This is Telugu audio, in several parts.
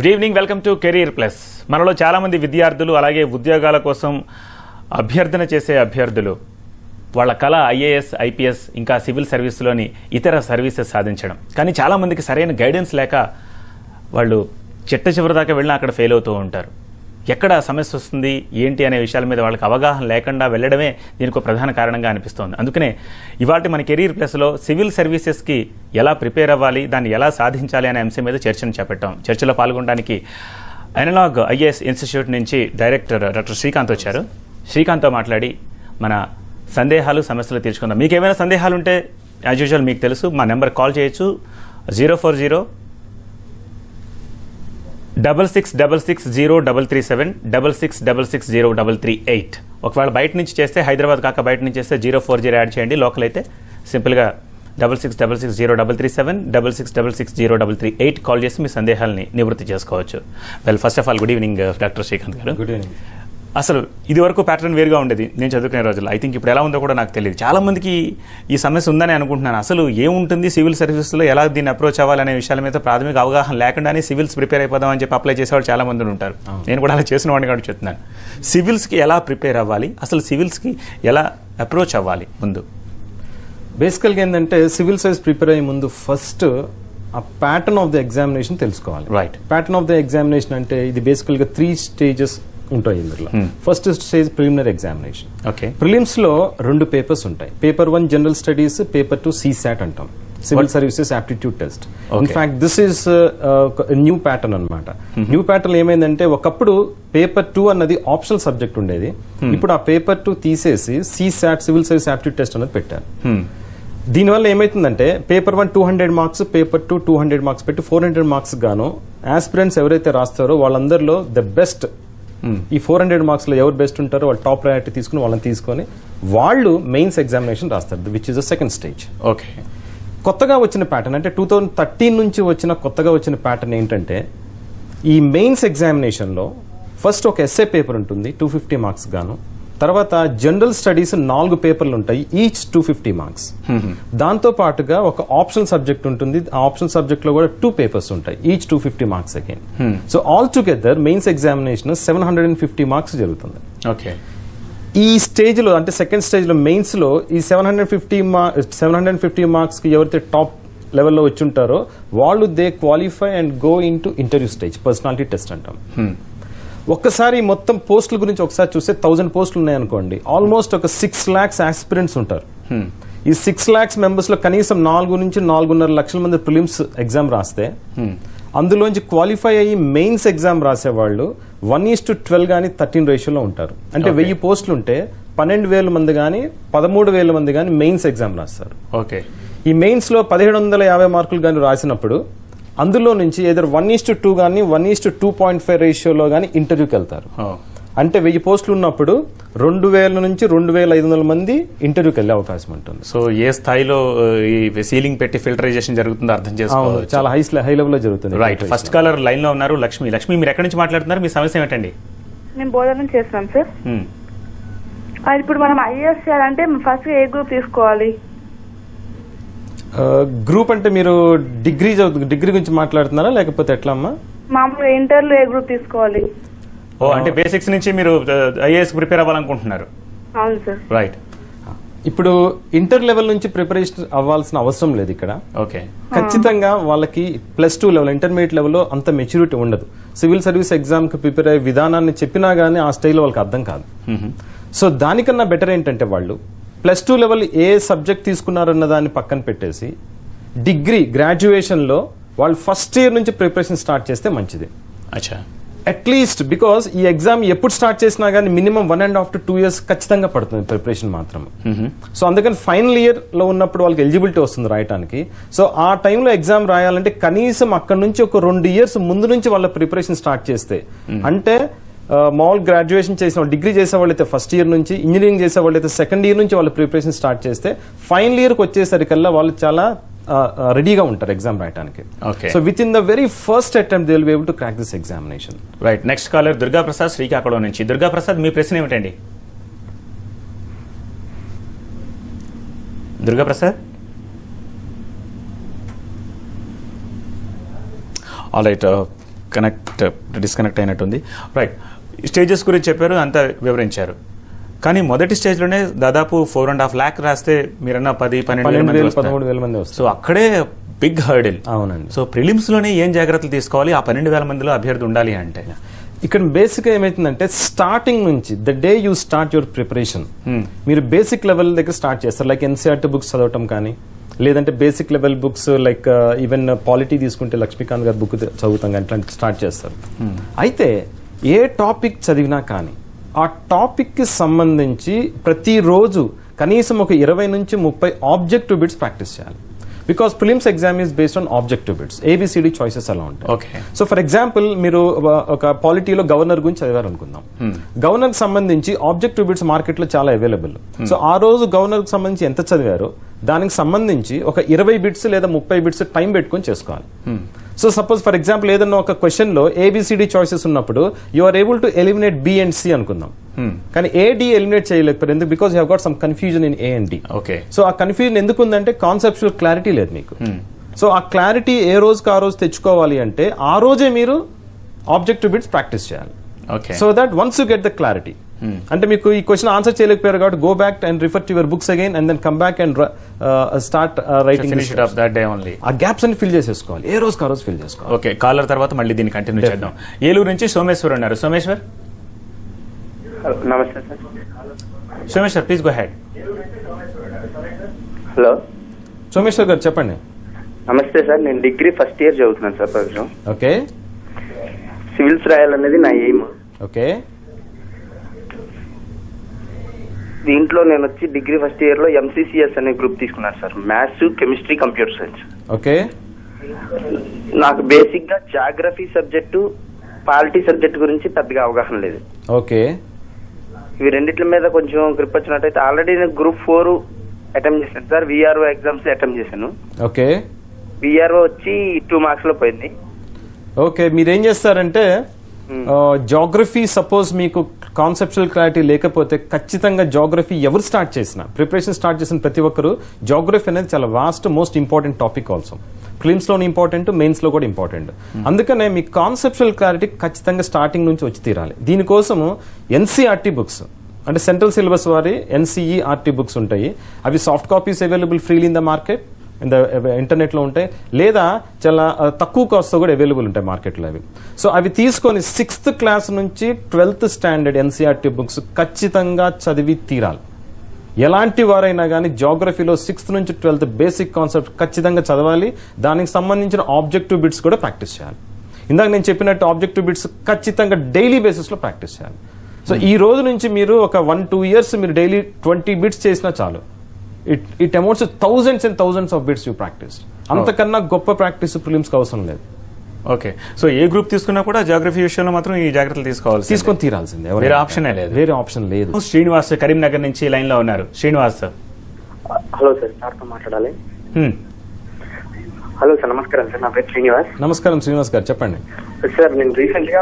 Good evening, welcome to career plus. మనలో చాలామంది విద్యార్థులు అలాగే ఉద్యోగాల కోసం అభ్యర్థన చేసే అభ్యర్థులు వాళ్ళ కళ ఐఏఎస్, ఐపీఎస్ ఇంకా సివిల్ సర్వీస్లోని ఇతర సర్వీసెస్ సాధించడం. కానీ చాలామందికి సరైన గైడెన్స్ లేక వాళ్ళు చిట్ట చివరి దాకా వెళ్ళినా అక్కడ ఫెయిల్ అవుతూ ఉంటారు. ఎక్కడ సమస్య వస్తుంది ఏంటి అనే విషయాల మీద వాళ్ళకి అవగాహన లేకుండా వెళ్ళడమే దీనికి ఒక ప్రధాన కారణంగా అనిపిస్తోంది. అందుకనే ఇవాళ మన కెరీర్ ప్లస్లో సివిల్ సర్వీసెస్కి ఎలా ప్రిపేర్ అవ్వాలి, దాన్ని ఎలా సాధించాలి అనే అంశం మీద చర్చను చేపట్టాం. చర్చలో పాల్గొనడానికి అనలాగ్ ఐఏఎస్ ఇన్స్టిట్యూట్ నుంచి డైరెక్టర్ డాక్టర్ శ్రీకాంత్ వచ్చారు. శ్రీకాంత్తో మాట్లాడి మన సందేహాలు, సమస్యలు తీర్చుకుందాం. మీకు ఏమైనా సందేహాలు ఉంటే యాజ్ యూజువల్ మీకు తెలుసు, మా నెంబర్ కాల్ చేయొచ్చు 040-6666-0337 6666-0338. ఒకవేళ బయట నుంచి చేస్తే, హైదరాబాద్ కాక బయట నుంచి చేస్తే 040 యాడ్ చేయండి. లోకల్ అయితే సింపుల్గా 6666-0337 6666-0338 కాల్ చేసి మీ సందేహాలని నివృత్తి చేసుకోవచ్చు. Well, first of all good evening doctor Srikanth గారు. Good evening. అసలు ఇది వరకు ప్యాటర్న్ వేరుగా ఉండేది నేను చదువుకునే రోజుల్లో. ఐ థింక్ ఇప్పుడు ఎలా ఉందో కూడా నాకు తెలియదు. చాలా మందికి ఈ సమస్య ఉందని అనుకుంటున్నాను. అసలు ఏముంటుంది సివిల్ సర్వీసెస్లో, ఎలా దీన్ని అప్రోచ్ అవ్వాలనే విషయాల మీద ప్రాథమిక అవగాహన లేకుండానే సివిల్స్ ప్రిపేర్ అయిపోదాం అని చెప్పి అప్లై చేసేవాళ్ళు చాలా మంది ఉంటారు. నేను కూడా అలా చేసిన వాడిని కూడా చెప్తున్నాను. సివిల్స్కి ఎలా ప్రిపేర్ అవ్వాలి, అసలు సివిల్స్కి ఎలా అప్రోచ్ అవ్వాలి ముందు? బేసికల్గా ఏంటంటే సివిల్ సర్వీస్ ప్రిపేర్ అయ్యే ముందు ఫస్ట్ ఆ ప్యాటర్న్ ఆఫ్ ద ఎగ్జామినేషన్ తెలుసుకోవాలి. Right. Pattern of the examination అంటే ఇది బేసికల్గా 3 స్టేజెస్ ఉంటాయి ఇందులో. First stage preliminary examination. Okay. Prelims లో 2 పేపర్స్ ఉంటాయి. Paper 1 general studies, paper 2 CSAT అంటాం, civil services aptitude test. In fact this is new pattern అనమాట. న్యూ ప్యాటర్న్ ఏమైందంటే, ఒకప్పుడు పేపర్ 2 అన్నది ఆప్షనల్ సబ్జెక్ట్ ఉండేది. ఇప్పుడు ఆ పేపర్ 2 తీసేసి CSAT, civil service aptitude test అనేది పెట్టారు. దీనివల్ల ఏమైతుందంటే పేపర్ 1 200 మార్క్స్, పేపర్ 2 200 మార్క్స్ పెట్టి 400 మార్క్స్ గాను ఆస్పిరెంట్స్ ఎవరైతే రాస్తారో వాళ్ళందరిలో ద బెస్ట్, ఈ 400 మార్క్స్ లో ఎవరు బెస్ట్ ఉంటారో వాళ్ళు టాప్ ప్రయారిటీ తీసుకుని వాళ్ళని తీసుకొని వాళ్ళు మెయిన్స్ ఎగ్జామినేషన్ రాస్తారు, which is the second stage. Okay. కొత్తగా వచ్చిన ప్యాటర్న్ అంటే 2013 నుంచి వచ్చిన కొత్తగా వచ్చిన ప్యాటర్న్ ఏంటంటే, ఈ మెయిన్స్ ఎగ్జామినేషన్ లో ఫస్ట్ ఒక ఎస్ఏ పేపర్ ఉంటుంది 250 మార్క్స్ గాను. తర్వాత జనరల్ స్టడీస్ 4 పేపర్లు ఉంటాయి, ఈచ్ 250 మార్క్స్. దాంతో పాటుగా ఒక ఆప్షనల్ సబ్జెక్ట్ ఉంటుంది, ఆ ఆప్షనల్ సబ్జెక్ట్ లో కూడా 2 పేపర్స్ ఉంటాయి, each 250 marks again. So all together mains examination 750 marks జరుగుతుంది. ఓకే. ఈ స్టేజ్ లో అంటే సెకండ్ స్టేజ్ లో మెయిన్స్ లో ఈ 750 మార్క్స్ కి ఎవరైతే టాప్ లెవెల్లో వచ్చి ఉంటారో వాళ్ళు they qualify and go in to interview stage, personality test అంటాం. ఒక్కసారి మొత్తం పోస్టుల గురించి ఒకసారి చూస్తే 1000 పోస్టులు ఉన్నాయనుకోండి, ఆల్మోస్ట్ ఒక 6 lakhs ఆస్పిరెంట్స్ ఉంటారు. ఈ 6 lakhs మెంబర్స్ లో కనీసం 4 నుంచి 4.5 లక్షల మంది ప్రిలిమ్స్ ఎగ్జామ్ రాస్తే అందులోంచి క్వాలిఫై అయ్యి మెయిన్స్ ఎగ్జామ్ రాసేవాళ్ళు 1:12 కానీ 13 రేషియోలో ఉంటారు. అంటే 1000 పోస్టులు ఉంటే 12,000 మంది కానీ 13,000 మంది కానీ మెయిన్స్ ఎగ్జామ్ రాస్తారు. ఓకే. ఈ మెయిన్స్ లో 1750 మార్కులు కానీ రాసినప్పుడు అందులో నుంచి ఏదో 1:2 కానీ 1:2.5 రేషియోలో కానీ ఇంటర్వ్యూకి వెళ్తారు. అంటే 1000 పోస్టులు ఉన్నప్పుడు 2000 నుంచి 2500 మంది ఇంటర్వ్యూకి వెళ్ళే అవకాశం ఉంటుంది. సో ఏ స్థాయిలో ఈ సీలింగ్ పెట్టి ఫిల్టరైజేషన్ జరుగుతుందో అర్థం చేసుకోవచ్చు. చాలా హై లెవెల్ లో జరుగుతుంది. రైట్. ఫస్ట్ కాలర్ లైన్ లో ఉన్నారు, లక్ష్మి. లక్ష్మి, మీరు ఎక్కడి నుంచి మాట్లాడుతున్నారు? మీ సమస్య ఏమిటండి? నేను బోధన నుంచి చేస్తున్నాం సార్. ఇప్పుడు మనం ఐఏఎస్ చేయాలంటే ఫస్ట్ ఏ గ్రూప్ తీసుకోవాలి? గ్రూప్ అంటే మీరు డిగ్రీ గురించి మాట్లాడుతున్నారా లేకపోతే ఎట్లా అమ్మా? మామూలుగా ఇంటర్లో ఏ గ్రూప్ తీసుకోవాలి? ఓ, అంటే బేసిక్స్ నుంచి మీరు ఐఏఎస్ ప్రిపేర్ అవ్వాలనుకుంటున్నారు. అవును సార్. రైట్. ఇప్పుడు ఇంటర్ లెవెల్ నుంచి ప్రిపరేషన్ అవ్వాల్సిన అవసరం లేదు ఇక్కడ. ఓకే. ఖచ్చితంగా వాళ్ళకి +2 లెవెల్, ఇంటర్మీడియట్ లెవెల్లో అంత మెచ్యూరిటీ ఉండదు. సివిల్ సర్వీస్ ఎగ్జామ్ కి ప్రిపేర్ అయ్యే విధానాన్ని చెప్పినా గానీ ఆ స్టైల్లో వాళ్ళకి అర్థం కాదు. సో దానికన్నా బెటర్ ఏంటంటే వాళ్ళు +2 లెవెల్ ఏ సబ్జెక్ట్ తీసుకున్నారన్న దాన్ని పక్కన పెట్టేసి డిగ్రీ, గ్రాడ్యుయేషన్ లో వాళ్ళు ఫస్ట్ ఇయర్ నుంచి ప్రిపరేషన్ స్టార్ట్ చేస్తే మంచిది. అచ్చా. అట్లీస్ట్ బికాస్ ఈ ఎగ్జామ్ ఎప్పుడు స్టార్ట్ చేసినా కానీ మినిమం 1.5 to 2 years ఖచ్చితంగా పడుతుంది ప్రిపరేషన్ మాత్రం. సో అందుకని ఫైనల్ ఇయర్ లో ఉన్నప్పుడు వాళ్ళకి ఎలిజిబిలిటీ వస్తుంది రాయడానికి. సో ఆ టైంలో ఎగ్జామ్ రాయాలంటే కనీసం అక్కడ నుంచి ఒక 2 years ముందు నుంచి వాళ్ళ ప్రిపరేషన్ స్టార్ట్ చేస్తే, అంటే మామూలు గ్రాడ్యుయేషన్ చేసిన డిగ్రీ చేసే వాళ్ళైతే ఫస్ట్ ఇయర్ నుంచి, ఇంజనీరింగ్ చేసే వాళ్ళైతే సెకండ్ ఇయర్ నుంచి వాళ్ళ ప్రిపరేషన్ స్టార్ట్ చేస్తే ఫైనల్ ఇయర్కి వచ్చేసరికల్లా వాళ్ళు చాలా రెడీగా ఉంటారు ఎగ్జామ్ రాయడానికి. So within the very first attempt they will be able to crack this examination. Right. Next caller Durga Prasad, Srikakulam నుంచి. దుర్గా ప్రసాద్, మీ ప్రశ్న ఏమిటండి? Durga Prasad. All right. Disconnect అయినట్టుంది. రైట్, స్టేజెస్ గురించి చెప్పారు, అంతా వివరించారు. కానీ మొదటి స్టేజ్లోనే దాదాపు 4.5 lakh రాస్తే మీరన్నా 13,000 మంది వస్తారు. సో అక్కడే బిగ్ హర్డిల్. అవునండి. సో ప్రిలిమ్స్లోనే ఏం జాగ్రత్తలు తీసుకోవాలి ఆ 12,000 మందిలో అభ్యర్థి ఉండాలి అంటే? ఇక్కడ బేసిక్గా ఏమైతుందంటే స్టార్టింగ్ నుంచి the day you start your preparation, మీరు బేసిక్ లెవెల్ దగ్గర స్టార్ట్ చేస్తారు. లైక్ ఎన్సీఆర్టీ బుక్స్ చదవటం కానీ, లేదంటే basic level books like even polity తీసుకుంటే లక్ష్మీకాంత్ గారి బుక్ చదువుతాం కానీ ఇట్లాంటి స్టార్ట్ చేస్తారు. అయితే ఏ టాపిక్ చదివినా కానీ ఆ టాపిక్కి సంబంధించి ప్రతిరోజు కనీసం ఒక 20 నుంచి 30 ఆబ్జెక్టివ్ బిట్స్ ప్రాక్టీస్ చేయాలి. Because prelims exam is based on objective bits, ABCD choices అలా ఉంటాయి. సో ఫర్ ఎగ్జాంపుల్ మీరు ఒక పాలిటీలో గవర్నర్ గురించి చదివారు అనుకుందాం. గవర్నర్ కి సంబంధించి ఆబ్జెక్టివ్ బిట్స్ మార్కెట్ లో చాలా అవైలబుల్. సో ఆ రోజు గవర్నర్ కి సంబంధించి ఎంత చదివారో దానికి సంబంధించి ఒక 20 బిట్స్ లేదా 30 బిట్స్ టైం పెట్టుకొని చేసుకోవాలి. సో సపోజ్ ఫర్ ఎగ్జాంపుల్ ఏదన్నా ఒక క్వశ్చన్ లో ఏబిసిడి చాయిసెస్ ఉన్నప్పుడు you are able to eliminate B and C అనుకుందాం, కానీ ఏ డి ఎలిమినేట్ చేయలేకపోయారు. ఎందుకు? Because you have got some confusion in A and D. So ఆ కన్ఫ్యూజన్ ఎందుకు ఉందంటే కాన్సెప్చువల్ క్లారిటీ లేదు మీకు. సో ఆ క్లారిటీ ఏ రోజుకి ఆ రోజు తెచ్చుకోవాలి అంటే ఆ రోజే మీరు ఆబ్జెక్టివ్ బిట్స్ ప్రాక్టీస్ చేయాలి. So that once you get the clarity, అంటే మీకు ఈ క్వశ్చన్ ఆన్సర్ చేయలేకపోయారు కాబట్టి go back and refer to your books again and then come back and start writing. ఆ గ్యాప్స్ అన్ని ఫిల్ చేసేసుకోవాలి, ఏ రోజుకి ఆ రోజు ఫిల్ చేసుకోవాలి. ఓకే, కాలర్ తర్వాత మళ్ళీ దీన్ని కంటిన్యూ చేద్దాం. ఏలూరు నుంచి సోమేశ్వర్ ఉన్నారు. సోమేశ్వర్. నమస్తే sir. Someshwar please go head. Hello Someshwar గారు చెప్పండి. నమస్తే సార్, నేను డిగ్రీ ఫస్ట్ ఇయర్ చదువుతున్నాను సార్ ప్రస్తుతం. ఓకే. సివిల్స్ రాయాలనేది నా ఎయిమ్. ఓకే. దీంట్లో నేను వచ్చి డిగ్రీ ఫస్ట్ ఇయర్ లో ఎంసీసీఎస్ అనే గ్రూప్ తీసుకున్నాను sir, maths, chemistry, computer science. Okay. నాకు బేసిక్ గా జాగ్రఫీ సబ్జెక్టు, పాలిటీ సబ్జెక్ట్ గురించి పెద్దగా అవగాహన లేదు. ఓకే. ఇవి రెండిట్ల మీద కొంచెం గ్రిప్ వచ్చినట్టయితే ఆల్రెడీ నేను గ్రూప్ 4 అటెంప్ట్ చేశాను సార్, విఆర్ఓ ఎగ్జామ్స్ అటెంప్ట్ చేశాను. ఓకే. విఆర్ఓ వచ్చి 2 మార్క్స్ లో పోయింది. ఓకే, మీరేం చేస్తారంటే జాగ్రఫీ సపోజ్ మీకు కాన్సెప్చువల్ క్లారిటీ లేకపోతే ఖచ్చితంగా జాగ్రఫీ ఎవరు స్టార్ట్ చేసినా, ప్రిపరేషన్ స్టార్ట్ చేసిన ప్రతి ఒక్కరు జాగ్రఫీ అనేది చాలా vast, most important topic also. Prelims లోనే ఇంపార్టెంట్, మెయిన్స్ లో కూడా ఇంపార్టెంట్. అందుకనే మీ కాన్సెప్చువల్ క్లారిటీ ఖచ్చితంగా స్టార్టింగ్ నుంచి వచ్చి తీరాలి. దీనికోసము ఎన్సీఆర్టీ బుక్స్ అంటే సెంట్రల్ సిలబస్ వారి ఎన్సీఈఆర్టీ బుక్స్ ఉంటాయి. అవి soft copies available freely in the market, internet లో ఉంటాయి, లేదా చాలా తక్కువ కాస్ట్ తో కూడా అవైలబుల్ ఉంటాయి మార్కెట్లో అవి. సో అవి తీసుకొని 6th క్లాస్ నుంచి 12th స్టాండర్డ్ ఎన్సీఆర్టీ బుక్స్ ఖచ్చితంగా చదివి తీరాలి. ఎలాంటి వారైనా కానీ జాగ్రఫీలో 6th నుంచి 12th బేసిక్ కాన్సెప్ట్ ఖచ్చితంగా చదవాలి. దానికి సంబంధించిన ఆబ్జెక్టివ్ బిట్స్ కూడా ప్రాక్టీస్ చేయాలి. ఇందాక నేను చెప్పినట్టు ఆబ్జెక్టివ్ బిట్స్ ఖచ్చితంగా డైలీ బేసిస్ లో ప్రాక్టీస్ చేయాలి. సో ఈ రోజు నుంచి మీరు ఒక 1-2 years మీరు డైలీ 20 బిట్స్ చేసినా చాలు. It amounts thousands and thousands of bits you practice. అంతకన్నా గొప్ప ప్రాక్టీస్ ప్రిలిమ్స్ కి అవసరం లేదు. ఓకే. సో ఏ గ్రూప్ తీసుకున్నా కూడా జాగ్రఫీ విషయంలో మాత్రం ఈ జాగ్రత్తలు తీసుకొని తీరాల్సిందే, వేరే ఆప్షనే లేదు. వేరే ఆప్షన్ లేదు. శ్రీనివాస్ కరీంనగర్ నుంచి లైన్ లో ఉన్నారు. శ్రీనివాస్. హలో సార్, సార్తో మాట్లాడాలి. హలో సార్, నమస్కారం సార్, నా పేరు శ్రీనివాస్. నమస్కారం శ్రీనివాస్ గారు, చెప్పండి. సార్ నేను రీసెంట్ గా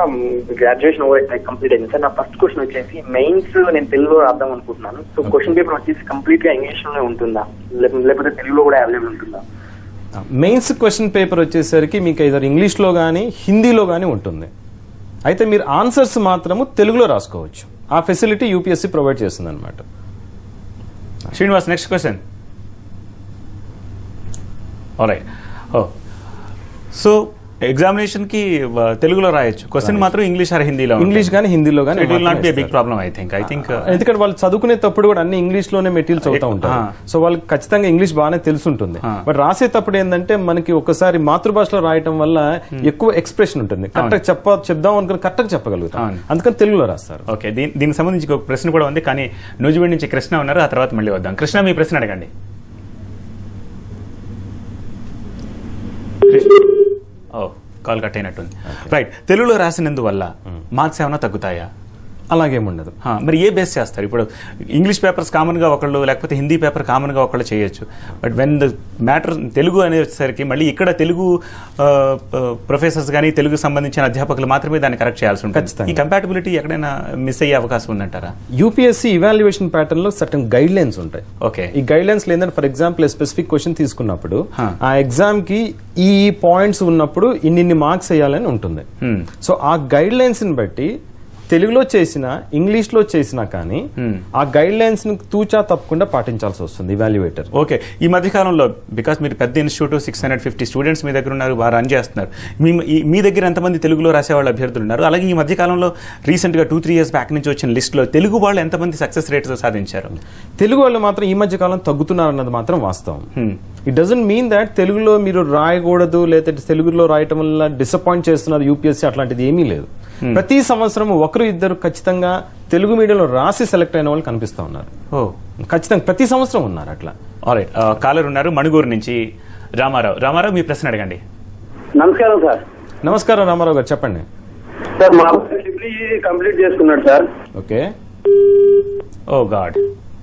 గ్రాడ్యుయేషన్ కంప్లీట్ అయింది సార్. నా ఫస్ట్ క్వశ్చన్ వచ్చేసి మెయిన్స్ నేను తెలుగులో రాద్దాం అనుకుంటున్నాను. సో క్వశ్చన్ పేపర్ వచ్చేసి కంప్లీట్ గా ఇంగ్లీష్ లోనే ఉంటుందా, లేకపోతే తెలుగులో కూడా అవైలబుల్ ఉంటుందా? మెయిన్స్ క్వశ్చన్ పేపర్ వచ్చేసరికి మీకు ఇద్దరు ఇంగ్లీష్ లో కానీ హిందీలో కానీ ఉంటుంది. అయితే మీరు ఆన్సర్స్ మాత్రము తెలుగులో రాసుకోవచ్చు. ఆ ఫెసిలిటీ యూపీఎస్సీ ప్రొవైడ్ చేస్తుంది అనమాట. Srinivas, next question. Alright. So examination కి తెలుగులో రాయొచ్చు, క్వశ్చన్ మాత్రం ఇంగ్లీష్ ఆర్ హిందీలో, ఇంగ్లీష్ కానీ హిందీలో కానీ. It will not be a big problem I think. ఎందుకంటే వాళ్ళు చదువుకునేటప్పుడు కూడా అన్ని ఇంగ్లీష్ లోనే మెటీరియల్ చదువుతూ ఉంటారు. సో వాళ్ళకి ఖచ్చితంగా ఇంగ్లీష్ బాగానే తెలుసుంటుంది. బట్ రాసేటప్పుడు ఏంటంటే మనకి ఒకసారి మాతృభాషలో రాయటం వల్ల ఎక్కువ ఎక్స్ప్రెషన్ ఉంటుంది. కరెక్ట్ చెప్దాం అనుకుని కరెక్ట్ చెప్పగలుగుతాం, అందుకని తెలుగులో రాస్తారు. ఓకే, దీనికి సంబంధించి ఒక ప్రశ్న కూడా ఉంది, కానీ నూజివీడ్ నుంచి కృష్ణ ఉన్నారు. ఆ తర్వాత మళ్ళీ వద్దాం. కృష్ణ, మీ ప్రశ్న అడగండి. కాల్ కట్ అయినట్టుంది. రైట్. తెలుగులో రాసినందువల్ల మార్క్స్ ఏమైనా తగ్గుతాయా? అలాగేముండదు. మరి ఏ బేస్ చేస్తారు? ఇప్పుడు ఇంగ్లీష్ పేపర్స్ కామన్ గా ఒకళ్ళు, లేకపోతే హిందీ పేపర్ కామన్ గా ఒకళ్ళు చేయొచ్చు. But when the matter Telugu అనేసరికి మళ్ళీ ఇక్కడ తెలుగు ప్రొఫెసర్స్ కానీ తెలుగు సంబంధించిన అధ్యాపకులు మాత్రమే దాన్ని కరెక్ట్ చేయాల్సి ఉంటుంది. ఈ కంపాటబిలిటీ ఎక్కడైనా మిస్ అయ్యే అవకాశం ఉందంటారా? యూపీఎస్సీ ఇవాల్యుయేషన్ ప్యాటర్న్ లో సర్టన్ గైడ్ లైన్స్ ఉంటాయి. ఓకే, ఈ గైడ్ లైన్స్ ఏంటంటే ఫర్ ఎగ్జాంపుల్ స్పెసిఫిక్ క్వశ్చన్ తీసుకున్నప్పుడు ఆ ఎగ్జామ్ కి ఈ పాయింట్స్ ఉన్నప్పుడు ఇన్ని మార్క్స్ వేయాలని ఉంటుంది. సో ఆ గైడ్ లైన్స్ ని బట్టి తెలుగులో చేసినా ఇంగ్లీష్ లో చేసినా కానీ ఆ గైడ్ లైన్స్ ని తూచా తప్పకుండా పాటించాల్సి వస్తుంది ఇవాల్యుయేటర్. ఓకే, ఈ మధ్య కాలంలో బికాస్ మీరు పెద్ద ఇన్స్టిట్యూట్ 650 స్టూడెంట్స్ మీ దగ్గర ఉన్నారు, బాగా రన్ చేస్తున్నారు. మీ దగ్గర ఎంతమంది తెలుగులో రాసేవాళ్ళు అభ్యర్థులు ఉన్నారు? అలాగే ఈ మధ్య కాలంలో రీసెంట్ గా 2-3 years బ్యాక్ నుంచి వచ్చిన లిస్ట్ లో తెలుగు వాళ్ళు ఎంతమంది సక్సెస్ రేట్స్ సాధించారు? తెలుగు వాళ్ళు మాత్రం ఈ మధ్య కాలం తగ్గుతున్నారు అన్నది మాత్రం వాస్తవం. ఇట్ డజంట్ మీన్ దాట్ తెలుగులో మీరు రాయకూడదు లేదా తెలుగులో రాయటం వల్ల డిసప్పాయింట్ చేస్తున్నారు యూపీఎస్సీ, అట్లాంటిది ఏమీ లేదు. ప్రతి సంవత్సరం ఒకరు ఇద్దరు ఖచ్చితంగా తెలుగు మీడియంలో రాసి సెలెక్ట్ అయిన వాళ్ళు కనిపిస్తా ఉన్నారు. ఖచ్చితంగా ప్రతి సంవత్సరం ఉన్నారు అట్లా. ఆల్రైట్, కాలర్ ఉన్నారు మణుగూరు నుంచి రామారావు, మీ ప్రశ్న అడగండి. నమస్కారం సార్. నమస్కారం రామారావు గారు, చెప్పండి సార్. మా డిగ్రీ కంప్లీట్ చేసుకున్నాడు సార్. ఓకే. ఓ గాడ్.